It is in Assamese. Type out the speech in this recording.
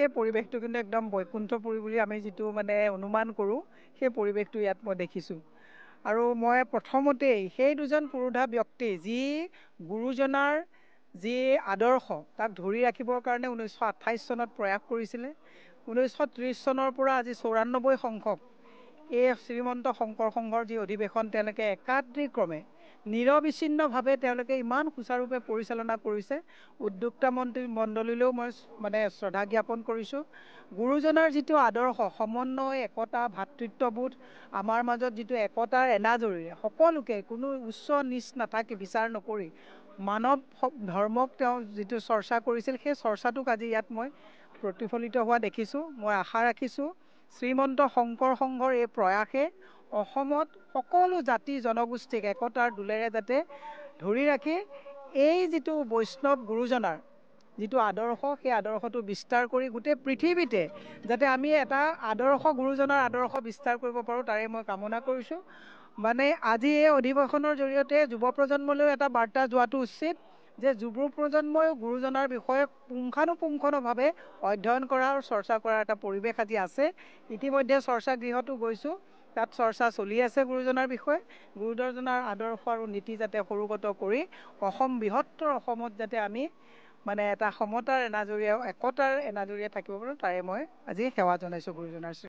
সঁচাকৈ পৰিৱেশটো কিন্তু একদম বৈকুণ্ঠপুৰী বুলি আমি যিটো মানে অনুমান কৰোঁ সেই পৰিৱেশটো ইয়াত মই দেখিছোঁ। আৰু মই প্ৰথমতেই সেই দুজন পুৰোধা ব্যক্তি যি গুৰুজনাৰ যি আদৰ্শ তাক ধৰি ৰাখিবৰ কাৰণে 1928 চনত প্ৰয়াস কৰিছিলে। 1930 চনৰ পৰা আজি 94 সংখ্যক এই শ্ৰীমন্ত শংকৰ সংঘৰ যি অধিৱেশন তেওঁলোকে একাত্ৰিক্ৰমে নিৰবিচ্ছিন্নভাৱে তেওঁলোকে ইমান সুচাৰুৰূপে পৰিচালনা কৰিছে। উদ্যোক্তা মণ্ডলীলৈও মই মানে শ্ৰদ্ধা জ্ঞাপন কৰিছোঁ। গুৰুজনাৰ যিটো আদৰ্শ সমন্বয়, একতা, ভাতৃত্ববোধ, আমাৰ মাজত যিটো একতাৰ এনাজৰীৰে সকলোকে কোনো উচ্চ নিচ নাথাকে বিচাৰ নকৰি মানৱ ধৰ্মক তেওঁ যিটো চৰ্চা কৰিছিল সেই চৰ্চাটোক আজি ইয়াত মই প্ৰতিফলিত হোৱা দেখিছোঁ। মই আশা ৰাখিছোঁ শ্ৰীমন্ত শংকৰ সংঘৰ এই প্ৰয়াসে অসমত সকলো জাতি জনগোষ্ঠীক একতাৰ দোলেৰে যাতে ধৰি ৰাখি এই যিটো বৈষ্ণৱ গুৰুজনাৰ যিটো আদৰ্শ সেই আদৰ্শটো বিস্তাৰ কৰি গোটেই পৃথিৱীতে যাতে আমি এটা আদৰ্শ গুৰুজনাৰ আদৰ্শ বিস্তাৰ কৰিব পাৰোঁ তাৰে মই কামনা কৰিছোঁ। মানে আজি এই অধিৱেশনৰ জৰিয়তে যুৱ প্ৰজন্মলৈও এটা বাৰ্তা যোৱাটো উচিত যে যুৱ প্ৰজন্মই গুৰুজনাৰ বিষয়ে পুংখানুপুংখভাৱে অধ্যয়ন কৰা আৰু চৰ্চা কৰাৰ এটা পৰিৱেশ আজি আছে। ইতিমধ্যে চৰ্চা গৃহতো গৈছোঁ, তাত চৰ্চা চলি আছে গুৰুজনাৰ বিষয়ে। গুৰুজনাৰ আদৰ্শ আৰু নীতি যাতে সৰুগত কৰি বৃহত্তৰ অসমত যাতে আমি মানে এটা সমতাৰ এনাজৰীয়া একতাৰ এনাজৰীয়া থাকিব পাৰোঁ তাৰে মই আজি সেৱা জনাইছোঁ গুৰুজনাৰ